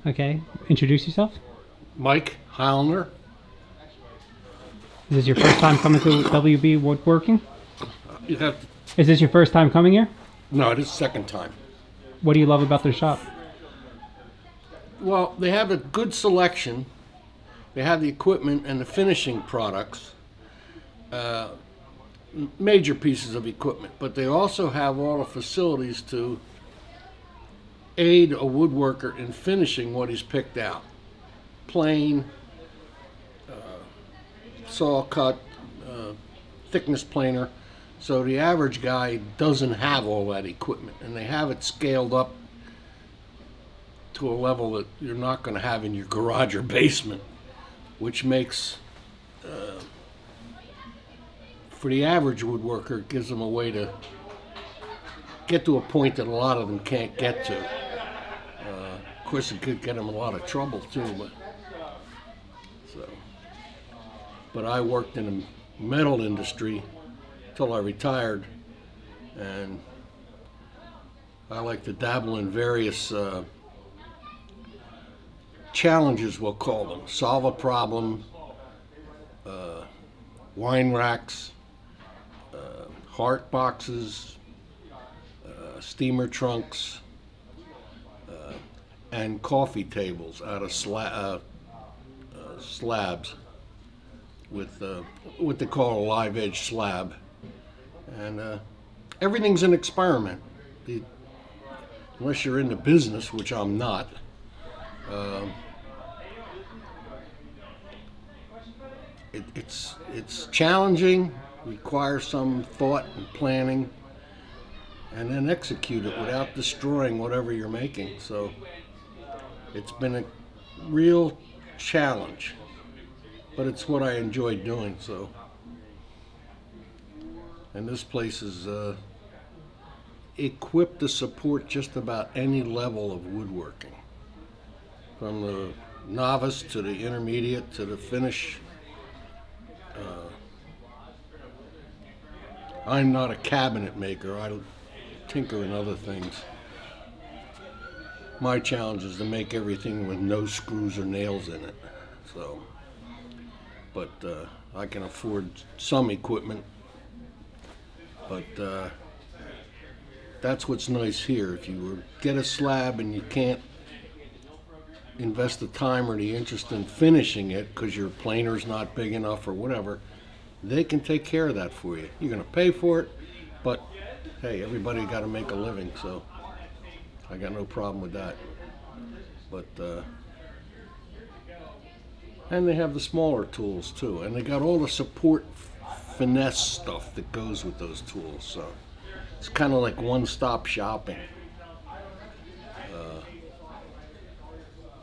Okay. Introduce yourself. Mike Heilner. Is this your first time coming to WB Woodworking? You have Is this your first time coming here? no, this is second time. What do you love about their shop? Well, they have a good selection. They have the equipment and the finishing products, major pieces of equipment, but they also have all the facilities to aid a woodworker in finishing what he's picked out. Plane, saw cut, thickness planer. So the average guy doesn't have all that equipment, and they have it scaled up to a level that you're not going to have in your garage or basement, which makes, for the average woodworker, it gives them a way to get to a point that a lot of them can't get to. Of course, it could get them in a lot of trouble too, but I worked in the metal industry till I retired, and I like to dabble in various challenges, we'll call them. Solve a problem, wine racks, heart boxes, steamer trunks, and coffee tables out of slabs with what they call a live edge slab. And everything's an experiment. Unless you're in the business, which I'm not, it's challenging, requires some thought and planning, and then execute it without destroying whatever you're making. So it's been a real challenge, but it's what I enjoy doing. So, and this place is equipped to support just about any level of woodworking, from the novice to the intermediate to the finish. I'm not a cabinet maker. I tinker in other things. My challenge is to make everything with no screws or nails in it. So, but I can afford some equipment. But that's what's nice here. If you get a slab and you can't invest the time or the interest in finishing it because your planer's not big enough or whatever, they can take care of that for you. You're going to pay for it, but hey, everybody got to make a living, so I got no problem with that. But and they have the smaller tools too, and they got all the support finesse stuff that goes with those tools. So it's kind of like one-stop shopping,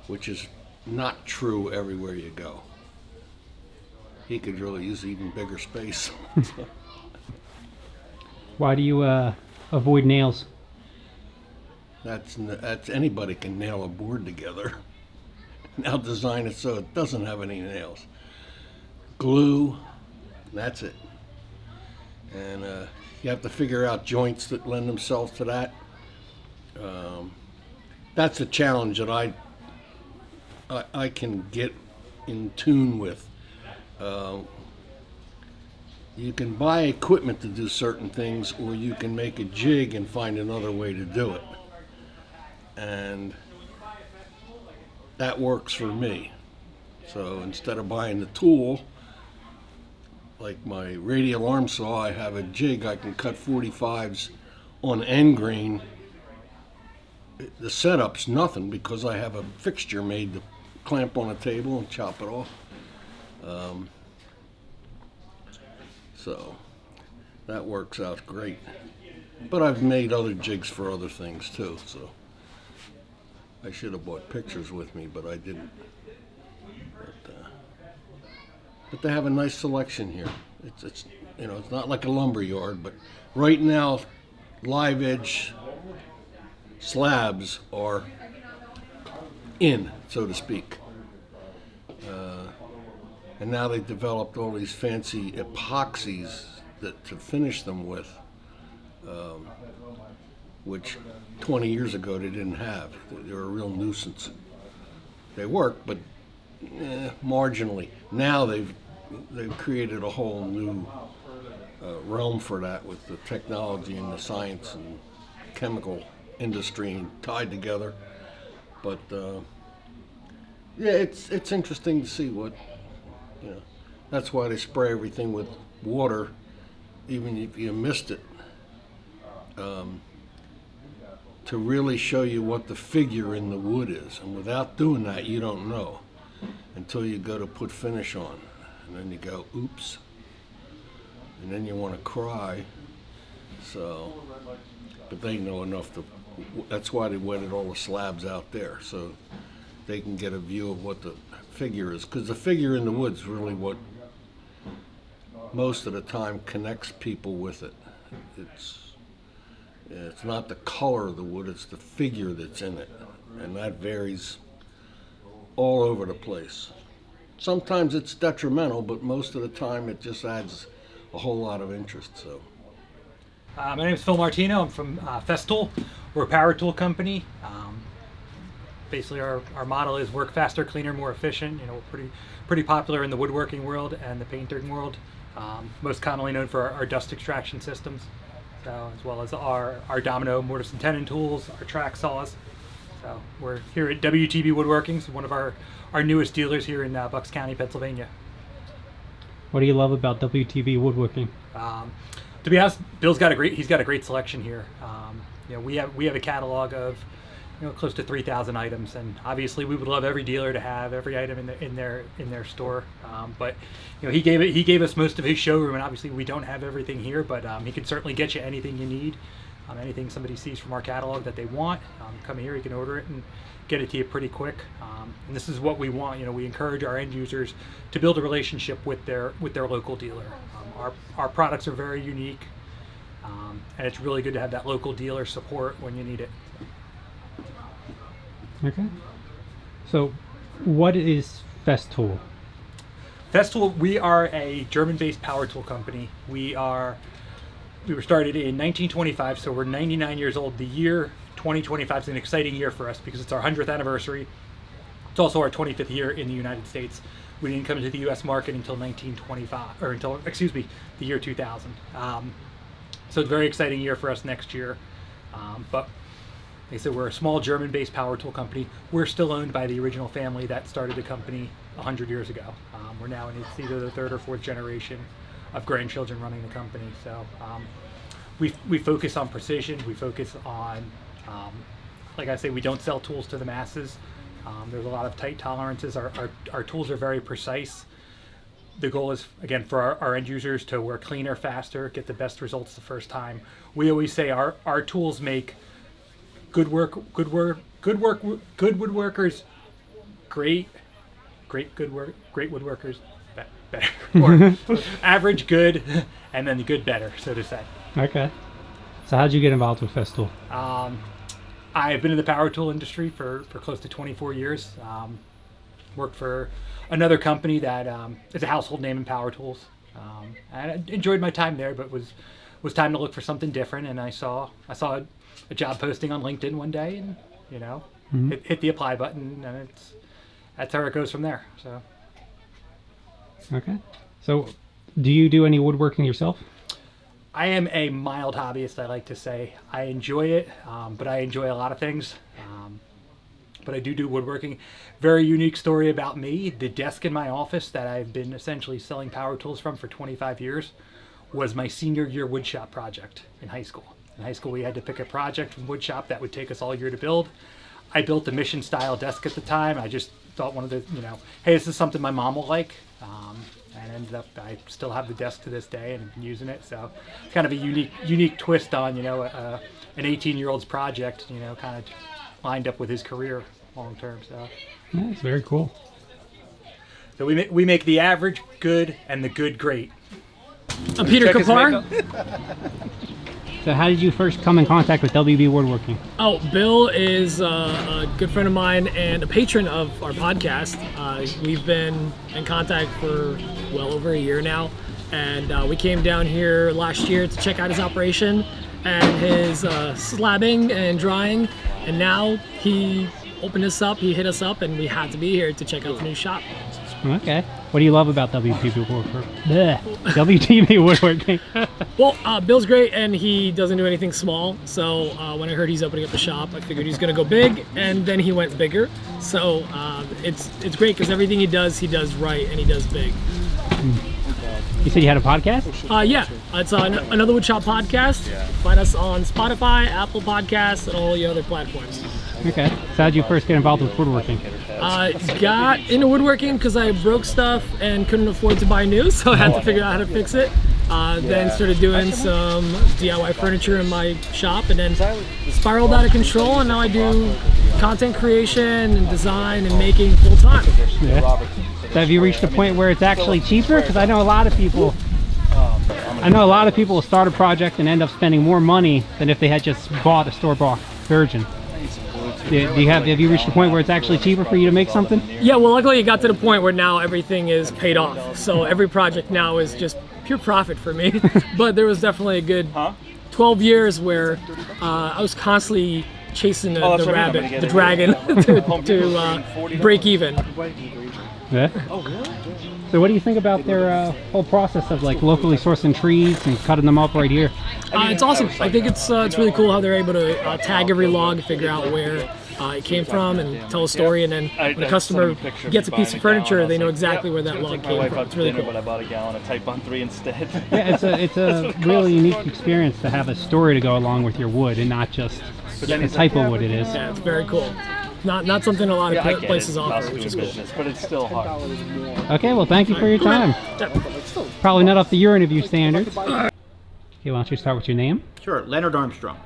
which is not true everywhere you go. He could really use even bigger space. Why do you avoid nails? That's anybody can nail a board together. Now design it so it doesn't have any nails. Glue, that's it. And you have to figure out joints that lend themselves to that. That's a challenge that I can get in tune with. You can buy equipment to do certain things, or you can make a jig and find another way to do it. And that works for me. So instead of buying the tool, like my radial arm saw, I have a jig I can cut 45s on end grain. The setup's nothing because I have a fixture made to clamp on a table and chop it off. So that works out great. But I've made other jigs for other things too, so I should have brought pictures with me, but I didn't. But they have a nice selection here. It's it's not like a lumber yard, but right now live edge slabs are in, so to speak. And now they've developed all these fancy epoxies to finish them with, which 20 years ago they didn't have. They were a real nuisance. they work, but marginally. Now they've created a whole new realm for that with the technology and the science and chemical industry tied together. But yeah, it's interesting to see what, you know. That's why they spray everything with water, even if you missed it, to really show you what the figure in the wood is. And without doing that, you don't know until you go to put finish on. And then you go, oops. And then you want to cry. So, but they know enough to, that's why they wetted all the slabs out there, so they can get a view of what the figure is. Because the figure in the wood's really what most of the time connects people with it. It's not the color of the wood, it's the figure that's in it. And that varies all over the place. Sometimes it's detrimental, but most of the time it just adds a whole lot of interest. So, my name is Phil Martino. I'm from Festool. We're a power tool company. Basically, our motto is work faster, cleaner, more efficient. You know, we're pretty popular in the woodworking world and the painting world. Most commonly known for our dust extraction systems, so as well as our domino mortise and tenon tools, our track saws. So we're here at WTB Woodworking, so one of our newest dealers here in Bucks County, Pennsylvania. What do you love about WTB Woodworking? To be honest, Bill's got a great selection here. You know, we have a catalog of, you know, close to 3,000 items, and obviously we would love every dealer to have every item in their store. But you know, he gave us most of his showroom, and obviously we don't have everything here. But he can certainly get you anything you need, anything somebody sees from our catalog that they want. Come here, you can order it and get it to you pretty quick. And this is what we want. You know, we encourage our end users to build a relationship with their local dealer. Our products are very unique, and it's really good to have that local dealer support when you need it. Okay. So, what is Festool? Festool, we are a German-based power tool company. We were started in 1925, so we're 99 years old. The year 2025 is an exciting year for us because it's our 100th anniversary. It's also our 25th year in the United States. We didn't come into the U.S. market until the year 2000. So it's a very exciting year for us next year. But like I said, we're a small German-based power tool company. We're still owned by the original family that started the company 100 years ago. We're now in either the third or fourth generation of grandchildren running the company. So we focus on precision. We focus on, like I say, we don't sell tools to the masses. There's a lot of tight tolerances. Our tools are very precise. The goal is, again, for our end users to work cleaner, faster, get the best results the first time. We always say our tools make good woodworkers great woodworkers better, or average good, and then the good better, so to say. Okay. So how'd you get involved with Festool? I've been in the power tool industry for close to 24 years. Worked for another company that is a household name in power tools. And I enjoyed my time there, but was time to look for something different. And I saw a job posting on LinkedIn one day, and you know, hit the apply button, and that's how it goes from there. So. Okay. So, do you do any woodworking yourself? I am a mild hobbyist, I like to say. I enjoy it, but I enjoy a lot of things. But I do woodworking. Very unique story about me. The desk in my office that I've been essentially selling power tools from for 25 years was my senior year woodshop project in high school. In high school, we had to pick a project from woodshop that would take us all year to build. I built a mission style desk at the time. I just thought hey, this is something my mom will like. And ended up, I still have the desk to this day and have been using it. So it's kind of a unique twist on, an 18-year-old's project, kind of lined up with his career long term. So yeah, it's very cool. So we make the average good and the good great. I'm Peter Kapar. So how did you first come in contact with WB Woodworking? Oh, Bill is a good friend of mine and a patron of our podcast. We've been in contact for well over a year now, and we came down here last year to check out his operation and his slabbing and drying, and now he opened this up. He hit us up, and we had to be here to check out the new shop. Okay. What do you love about WTB Woodworking? WTB Woodworking. Well, Bill's great, and he doesn't do anything small. So when I heard he's opening up a shop, I figured he's going to go big, and then he went bigger. So it's great because everything he does right, and he does big. You said you had a podcast? Yeah, it's Another Woodshop podcast. Find us on Spotify, Apple Podcasts, and all the other platforms. Okay. So how did you first get involved with woodworking? Got into woodworking because I broke stuff and couldn't afford to buy new, so I had to figure out how to fix it. Then started doing some DIY furniture in my shop, and then spiraled out of control, and now I do content creation and design and making full time. Yeah. So have you reached a point where it's actually cheaper? Because I know a lot of people will start a project and end up spending more money than if they had just bought a store-bought version. Have you reached a point where it's actually cheaper for you to make something? Yeah, well, luckily it got to the point where now everything is paid off. So every project now is just pure profit for me. But there was definitely a good 12 years where I was constantly chasing the rabbit, the dragon, to break even. Yeah. So what do you think about their whole process of like locally sourcing trees and cutting them up right here? It's awesome. I think it's really cool how they're able to tag every log, figure out where it came from, and tell a story. And then when a customer gets a piece of furniture, they know exactly where that log came from. It's really cool. But I bought a gallon of Type on 3 instead. Yeah, it's a really unique experience to have a story to go along with your wood and not just the type of wood it is. Yeah, it's very cool. Not something a lot of places offer, which is cool. But it's still hard. Okay, well, thank you for your time. Probably not up to your interview standards. Okay, why don't you start with your name? Sure, Leonard Armstrong.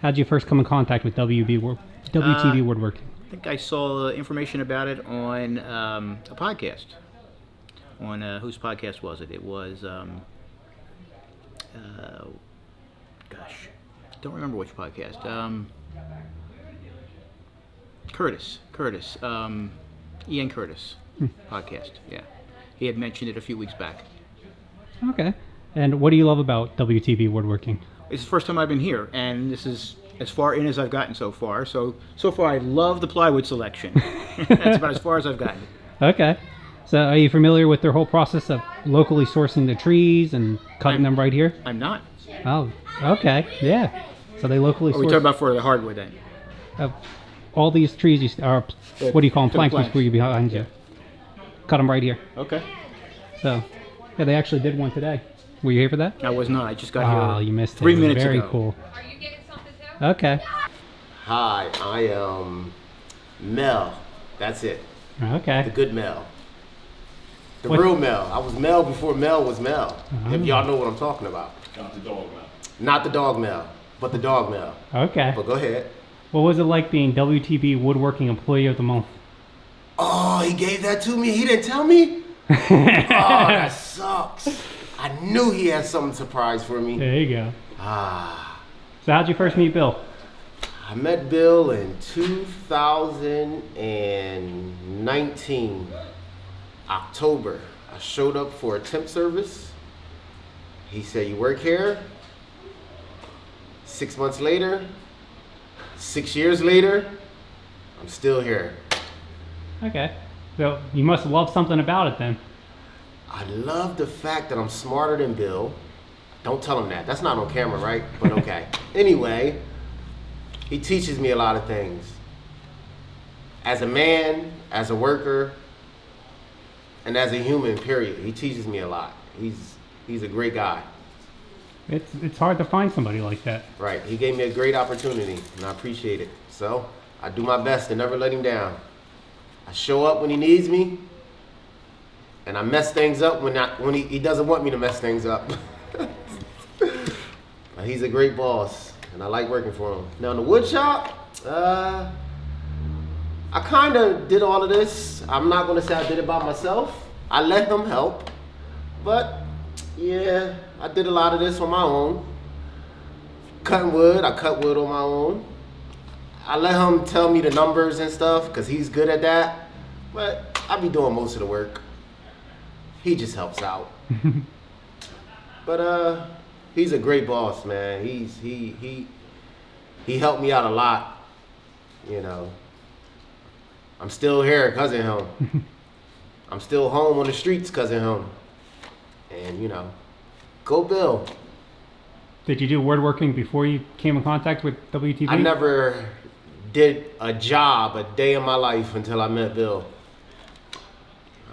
How did you first come in contact with WTB Woodworking? I think I saw information about it on a podcast. On whose podcast was it? It was, gosh, don't remember which podcast. Curtis, Ian Curtis podcast. Yeah, he had mentioned it a few weeks back. Okay. And what do you love about WTB Woodworking? It's the first time I've been here, and this is as far in as I've gotten so far. So far, I love the plywood selection. That's about as far as I've gotten. Okay. So are you familiar with their whole process of locally sourcing the trees and cutting them right here? I'm not. Oh, okay. Yeah. So they locally Are source... we talking about for the hardwood then? all these trees are, what do you call them? Planks planks. for you behind you. Cut them right here. Okay. So, yeah, they actually did one today. Were you here for that? I was not. I just got here. Oh, you missed it. 3 minutes Very ago. cool. Are you getting something too? Okay. Hi, I am Mel. That's it. The Okay. good Mel. The What- real Mel. I was Mel before Mel was Mel. If y'all know what I'm talking about. Not the dog Mel, but the dog Mel. Okay. But go ahead. What was it like being WTB Woodworking Employee of the Month? Oh, he gave that to me? He didn't tell me? Oh, that sucks. I knew he had something surprise for me. There you go. Ah. So how'd you first meet Bill? I met Bill in 2019, October. I showed up for a temp service. He said, "You work here?" 6 months later, 6 years later, I'm still here. Okay. So you must love something about it then. I love the fact that I'm smarter than Bill. Don't tell him that. That's not on camera, right? But okay. Anyway, he teaches me a lot of things. As a man, as a worker, and as a human, period. He teaches me a lot. He's a great guy. It's hard to find somebody like that. Right. He gave me a great opportunity, and I appreciate it. So I do my best to never let him down. I show up when he needs me, and I mess things up when he doesn't want me to mess things up. But he's a great boss, and I like working for him. Now in the wood shop, I kind of did all of this. I'm not going to say I did it by myself. I let him help, but yeah, I did a lot of this on my own. Cutting wood, I cut wood on my own. I let him tell me the numbers and stuff because he's good at that, but I be doing most of the work. He just helps out. But he's a great boss, man. He helped me out a lot, you know. I'm still here because of him. I'm still home on the streets because of him. And, you know, go Bill. Did you do woodworking before you came in contact with WTB? I never did a job a day in my life until I met Bill.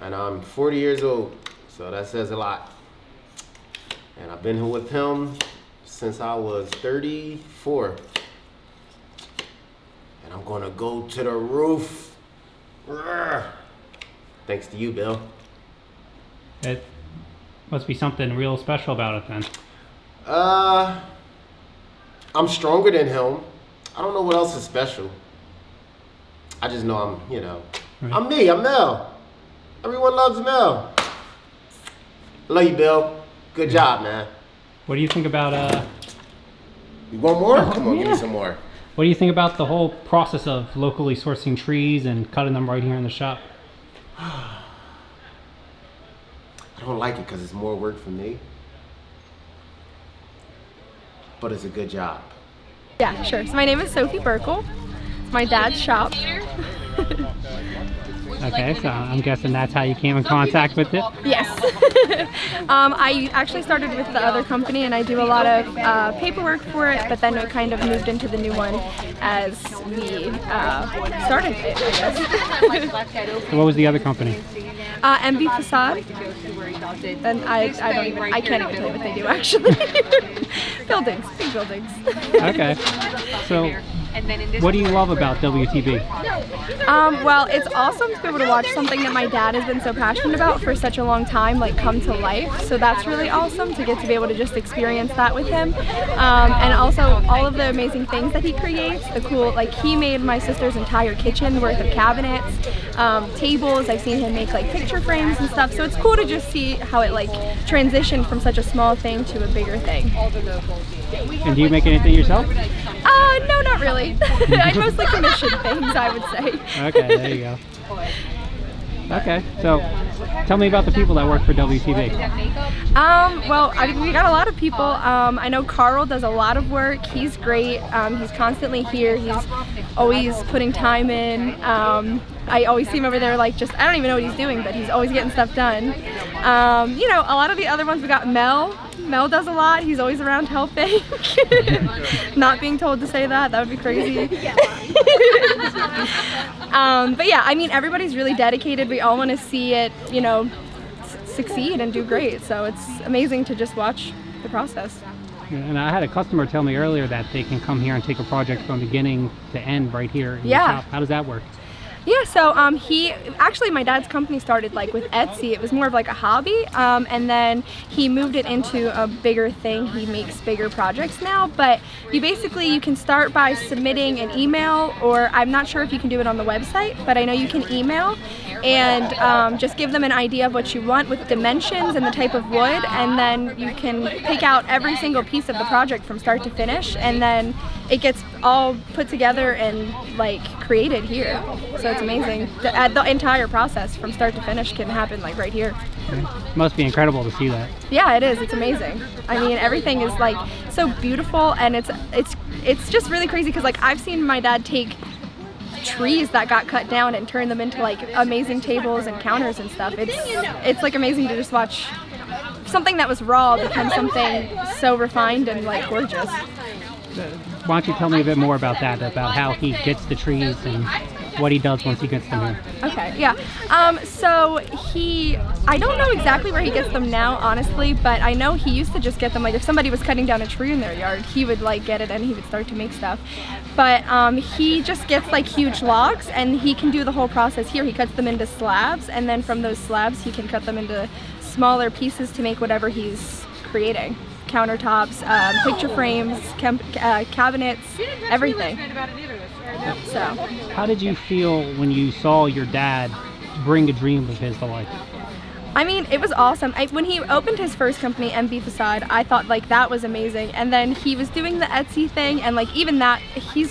And I'm 40 years old, so that says a lot. And I've been here with him since I was 34. And I'm gonna go to the roof. Thanks to you, Bill. It must be something real special about it then. I'm stronger than him. I don't know what else is special. I just know I'm, you know, Right. I'm me, I'm Mel. Everyone loves Mel. Love you, Bill. Good job, man. What do you think about You want more? Come on, give me some more. what do you think about the whole process of locally sourcing trees and cutting them right here in the shop? I don't like it because it's more work for me. But it's a good job. Yeah, sure. So my name is Sophie Burkle. It's my dad's shop. Okay, so I'm guessing that's how you came in contact with it. Yes. I actually started with the other company and I do a lot of paperwork for it, but then we kind of moved into the new one as we started it, I guess. So what was the other company? MB Facade. And I can't even tell you what they do actually. Buildings, big buildings. Okay. So what do you love about WTB? Well, it's awesome to be able to watch something that my dad has been so passionate about for such a long time, like come to life. So that's really awesome to get to be able to just experience that with him. And also all of the amazing things that he creates, the cool, like he made my sister's entire kitchen worth of cabinets, tables. I've seen him make like picture frames and stuff. So it's cool to just see how it like transitioned from such a small thing to a bigger thing. And do you make anything yourself? No, not really. I mostly commission things, I would say. Okay, there you go. Okay, so tell me about the people that work for WTB. Well, we got a lot of people. I know Carl does a lot of work. He's great. He's constantly here. He's always putting time in. I always see him over there like just, I don't even know what he's doing, but he's always getting stuff done. You know, a lot of the other ones, we got Mel. Mel does a lot. He's always around helping. Not being told to say that would be crazy. But yeah, I mean, everybody's really dedicated. We all want to see it, you know, succeed and do great. So it's amazing to just watch the process. And I had a customer tell me earlier that they can come here and take a project from beginning to end right here in the shop. How does that work? Yeah, so my dad's company started like with Etsy. It was more of like a hobby, and then he moved it into a bigger thing. He makes bigger projects now, but you can start by submitting an email, or I'm not sure if you can do it on the website, but I know you can email and just give them an idea of what you want with dimensions and the type of wood, and then you can pick out every single piece of the project from start to finish, and then it gets all put together and like created here. So it's amazing. The entire process from start to finish can happen like right here. It must be incredible to see that. Yeah, it is. It's amazing. I mean, everything is like so beautiful, and it's just really crazy because like I've seen my dad take trees that got cut down and turn them into like amazing tables and counters and stuff. It's like amazing to just watch something that was raw become something so refined and like gorgeous. Why don't you tell me a bit more about that, about how he gets the trees and what he does once he gets them here? Okay, yeah. So I don't know exactly where he gets them now, honestly, but I know he used to just get them, like if somebody was cutting down a tree in their yard, he would like get it and he would start to make stuff. But he just gets like huge logs and he can do the whole process here. He cuts them into slabs, and then from those slabs he can cut them into smaller pieces to make whatever he's creating. Countertops, picture frames, cabinets, everything. So, how did you feel when you saw your dad bring a dream of his to life? I mean, it was awesome. When he opened his first company, MB Facade, I thought like that was amazing. And then he was doing the Etsy thing, and like even that, he's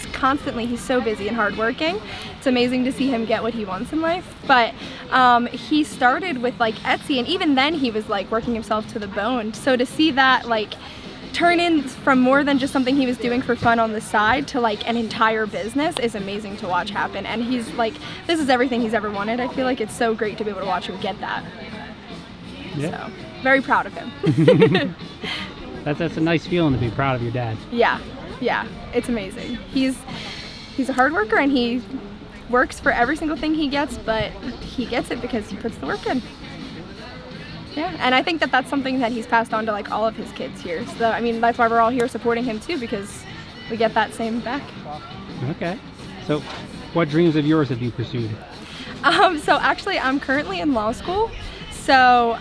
so busy and hardworking. It's amazing to see him get what he wants in life. But he started with like Etsy, and even then he was like working himself to the bone. So to see that like turn in from more than just something he was doing for fun on the side to like an entire business is amazing to watch happen. And he's like, this is everything he's ever wanted. I feel like it's so great to be able to watch him get that. Yeah. So, very proud of him. That's a nice feeling to be proud of your dad. Yeah, it's amazing. He's a hard worker and he works for every single thing he gets, but he gets it because he puts the work in. Yeah, and I think that that's something that he's passed on to like all of his kids here. So I mean, that's why we're all here supporting him too, because we get that same back. Okay. So, what dreams of yours have you pursued? So actually, I'm currently in law school. So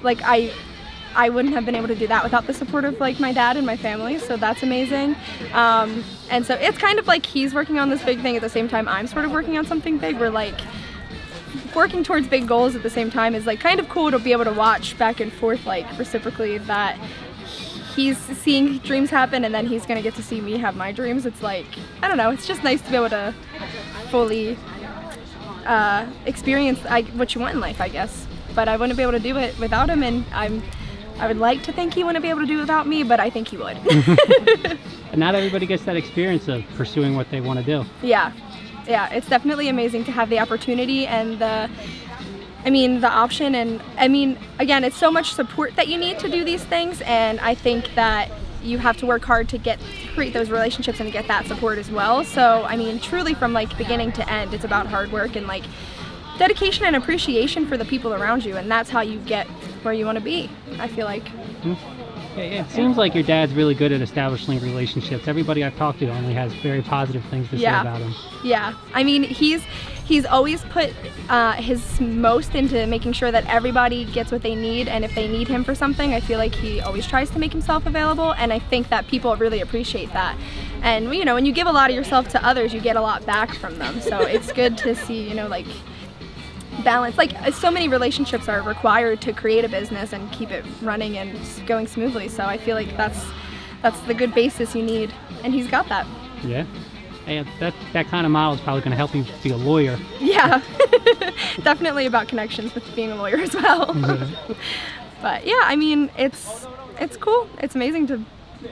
like I wouldn't have been able to do that without the support of like my dad and my family, so that's amazing. And so it's kind of like he's working on this big thing at the same time I'm sort of working on something big. We're like working towards big goals at the same time is like kind of cool to be able to watch back and forth like reciprocally, that he's seeing dreams happen and then he's gonna get to see me have my dreams. It's like, I don't know, it's just nice to be able to fully experience what you want in life, I guess. But I wouldn't be able to do it without him, and I would like to think he wouldn't be able to do it without me, but I think he would. Not everybody gets that experience of pursuing what they want to do. Yeah, it's definitely amazing to have the opportunity and the option, and I mean, again, it's so much support that you need to do these things, and I think that you have to work hard to create those relationships and get that support as well. So, I mean, truly from like beginning to end, it's about hard work and like dedication and appreciation for the people around you, and that's how you get where you want to be, I feel like. It seems like your dad's really good at establishing relationships. Everybody I've talked to only has very positive things to say about him. Yeah, I mean, he's always put his most into making sure that everybody gets what they need, and if they need him for something, I feel like he always tries to make himself available, and I think that people really appreciate that. And you know, when you give a lot of yourself to others, you get a lot back from them, so it's good to see, you know, like balance. Like so many relationships are required to create a business and keep it running and going smoothly, so I feel like that's the good basis you need, and he's got that. Yeah. Hey, that kind of model is probably going to help you be a lawyer. Yeah. Definitely about connections with being a lawyer as well. But yeah, I mean, it's cool. It's amazing to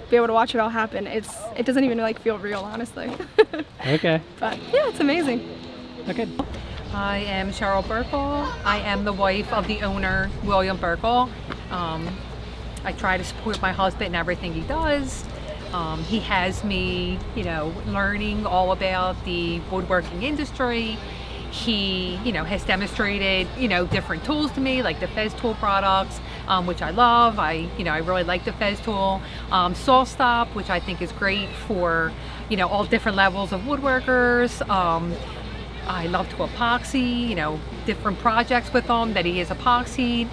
be able to watch it all happen. It doesn't even like feel real, honestly. Okay. But yeah, it's amazing. Okay. I am Cheryl Burkle. I am the wife of the owner, William Burkle. I try to support my husband in everything he does. He has me, you know, learning all about the woodworking industry. He, you know, has demonstrated, you know, different tools to me, like the Fez tool products, which I love. I really like the Fez tool. Saw Stop, which I think is great for, you know, all different levels of woodworkers. I love to epoxy, you know, different projects with him that he has epoxied.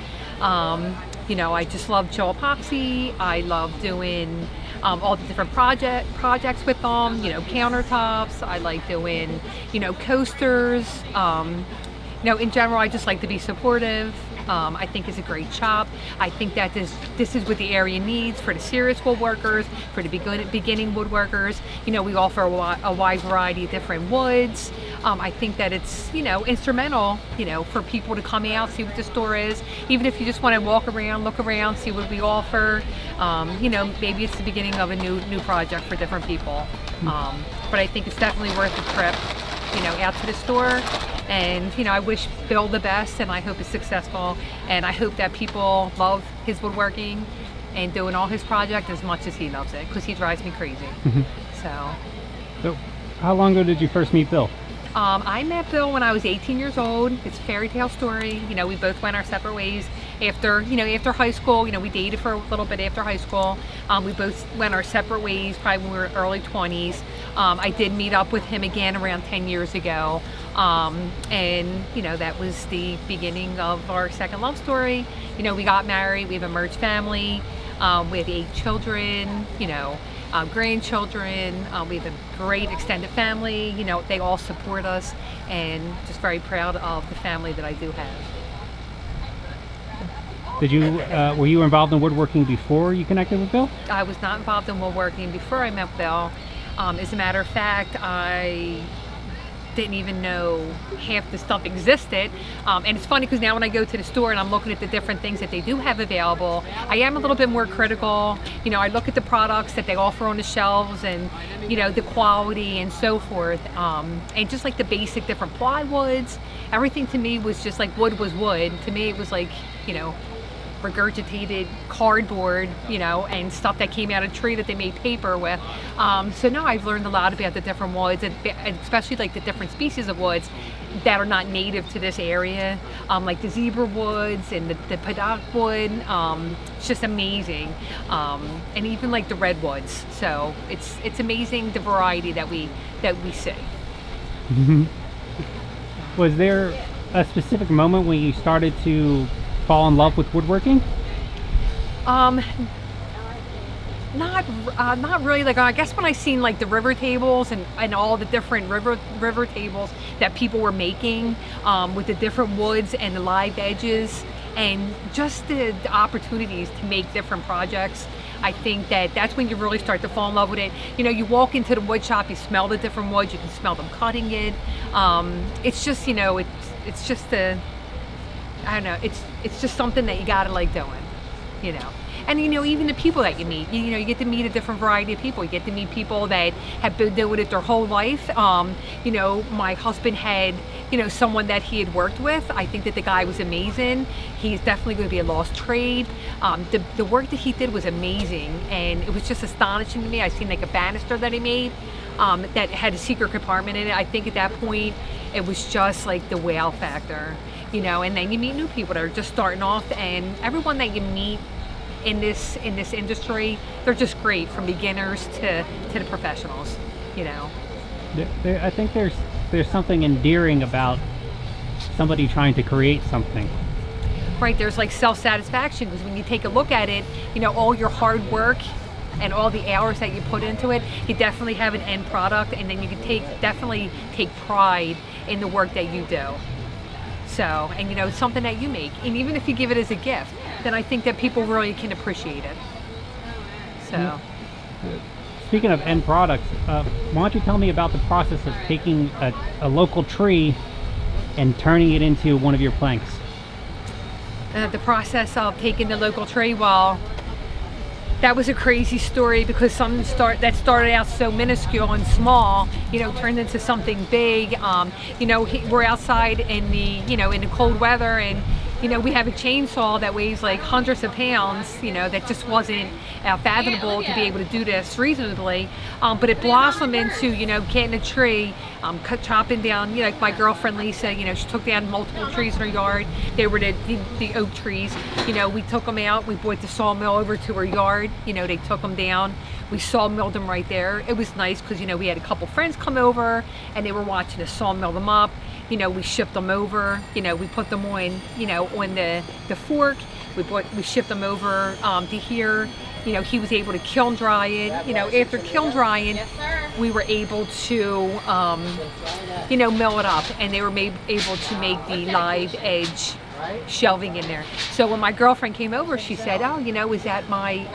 You know, I just love Joe Epoxy. I love doing all the different projects with them, you know, countertops. I like doing, you know, coasters. You know, in general, I just like to be supportive. I think it's a great shop. I think that this is what the area needs for the serious woodworkers, for the beginning woodworkers. You know, we offer a wide variety of different woods. I think that it's, you know, instrumental, you know, for people to come out, see what the store is. Even if you just want to walk around, look around, see what we offer. You know, maybe it's the beginning of a new project for different people. But I think it's definitely worth a trip, you know, out to the store. And, you know, I wish Bill the best, and I hope it's successful. And I hope that people love his woodworking and doing all his projects as much as he loves it, because he drives me crazy. So, how long ago did you first meet Bill? I met Bill when I was 18 years old. It's a fairy tale story. You know, we both went our separate ways after high school. You know, we dated for a little bit after high school. We both went our separate ways probably when we were early 20s. I did meet up with him again around 10 years ago. And, you know, that was the beginning of our second love story. You know, we got married, we have a merged family, we have 8 children, you know, grandchildren. We have a great extended family. You know, they all support us, and just very proud of the family that I do have. Were you involved in woodworking before you connected with Bill? I was not involved in woodworking before I met Bill. As a matter of fact, I didn't even know half the stuff existed. And it's funny because now when I go to the store and I'm looking at the different things that they do have available, I am a little bit more critical. You know, I look at the products that they offer on the shelves and, you know, the quality and so forth. And just like the basic different plywoods, everything to me was just like wood was wood. To me, it was like, you know, regurgitated cardboard, you know, and stuff that came out of a tree that they made paper with. So no, I've learned a lot about the different woods, and especially like the different species of woods that are not native to this area, like the zebra woods and the padak wood. It's just amazing, and even like the redwoods. So it's amazing the variety that we see. Was there a specific moment when you started to fall in love with woodworking? Not really. Like, I guess when I seen like the river tables and all the different river tables that people were making, with the different woods and the live edges and just the opportunities to make different projects, I think that's when you really start to fall in love with it. You know, you walk into the wood shop, you smell the different woods, you can smell them cutting it. It's just, you know, it's just I don't know, it's just something that you gotta like doing, you know. And you know, even the people that you meet, you know, you get to meet a different variety of people. You get to meet people that have been doing it their whole life. You know, my husband had, you know, someone that he had worked with. I think that the guy was amazing. He's definitely going to be a lost trade. The work that he did was amazing, and it was just astonishing to me. I seen like a banister that he made that had a secret compartment in it. I think at that point, it was just like the wow factor. You know, and then you meet new people that are just starting off, and everyone that you meet in this industry, they're just great, from beginners to the professionals, you know. I think there's something endearing about somebody trying to create something. Right, there's like self-satisfaction, because when you take a look at it, you know, all your hard work and all the hours that you put into it, you definitely have an end product, and then you can definitely take pride in the work that you do. So, and you know, it's something that you make, and even if you give it as a gift, then I think that people really can appreciate it. So, speaking of end products, why don't you tell me about the process of taking a local tree and turning it into one of your planks? The process of taking the local tree, well, that was a crazy story, because something that started out so minuscule and small, you know, turned into something big. You know, we're outside in the cold weather, and you know, we have a chainsaw that weighs like hundreds of pounds, you know, that just wasn't fathomable to be able to do this reasonably. But it blossomed into, you know, getting a tree, chopping down, you know, like my girlfriend Lisa, you know, she took down multiple trees in her yard. They were the oak trees. You know, we took them out, we brought the sawmill over to her yard, you know, they took them down. We sawmilled them right there. It was nice because, you know, we had a couple friends come over and they were watching us sawmill them up. You know, we shipped them over, you know, we put them on, you know, on the fork. We shipped them over to here. You know, he was able to kiln dry it. You know, after kiln drying, we were able to, you know, mill it up, and they were able to make the live edge shelving in there. So when my girlfriend came over, she said, "Oh, you know, is that my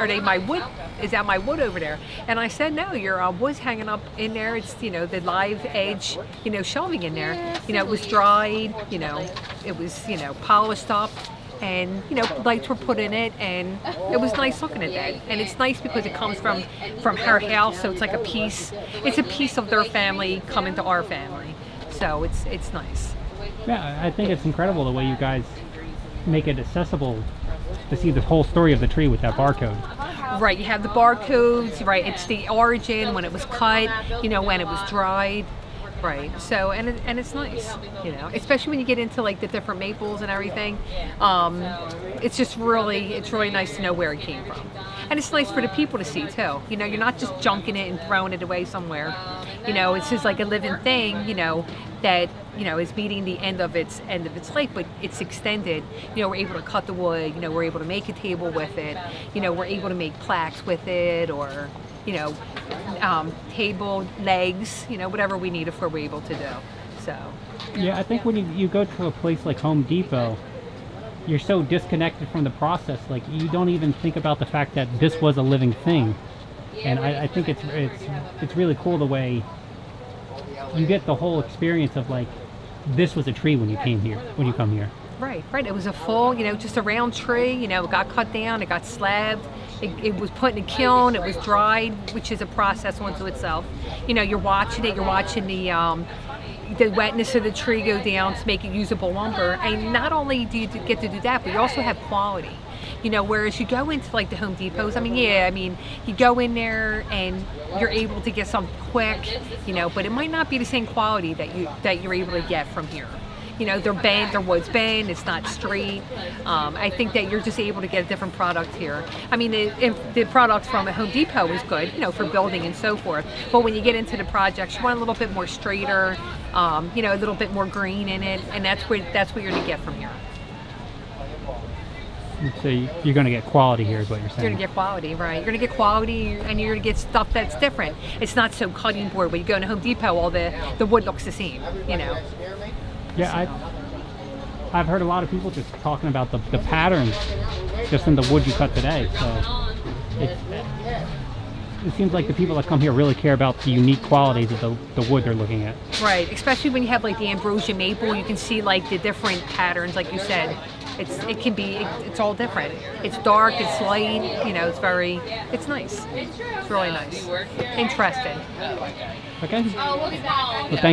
wood over there?" And I said, "No, your wood's hanging up in there. It's, you know, the live edge, you know, shelving in there. You know, it was dried. You know, it was, you know, polished up." And you know, lights were put in it, and it was nice looking at that. And it's nice because it comes from her house, so it's like a piece. It's a piece of their family coming to our family, so it's nice. Yeah, I think it's incredible the way you guys make it accessible to see the whole story of the tree with that barcode. Right, you have the barcodes. Right, it's the origin, when it was cut, you know, when it was dried. Right. So and it's nice, you know, especially when you get into like the different maples and everything. It's really nice to know where it came from, and it's nice for the people to see too. You know, you're not just junking it and throwing it away somewhere. You know, it's just like a living thing. You know, that, you know, is meeting the end of its life, but it's extended. You know, we're able to cut the wood. You know, we're able to make a table with it. You know, we're able to make plaques with it, or, you know, table legs, you know, whatever we need if we're able to do. So yeah, I think when you go to a place like Home Depot, you're so disconnected from the process. Like, you don't even think about the fact that this was a living thing. And I think it's really cool the way you get the whole experience of like, this was a tree when you came here, when you come here. Right. It was a full, just a round tree. It got cut down, it got slabbed, it was put in a kiln, it was dried, which is a process unto itself. You're watching it, you're watching the wetness of the tree go down to make it usable lumber. And not only do you get to do that, but you also have quality. Whereas you go into like the Home Depots, you go in there and you're able to get something quick, but it might not be the same quality that you're able to get from here. They're bent, their wood's bent, it's not straight. I think that you're just able to get a different product here. The product from a Home Depot is good, for building and so forth. But when you get into the projects, you want a little bit more straighter, a little bit more green in it, and that's what you're going to get from here. So you're going to get quality here is what you're saying. You're going to get quality, right? You're going to get quality, and you're going to get stuff that's different. It's not so cutting board. When you go to Home Depot, all the wood looks the same, Yeah, I've heard a lot of people just talking about the patterns just in the wood you cut today. So it seems like the people that come here really care about the unique qualities of the wood they're looking at. Right, especially when you have like the ambrosia maple, you can see like the different patterns, like you said. It's all different. It's dark, it's light, it's nice. It's really nice. Interesting. Okay. Well, thank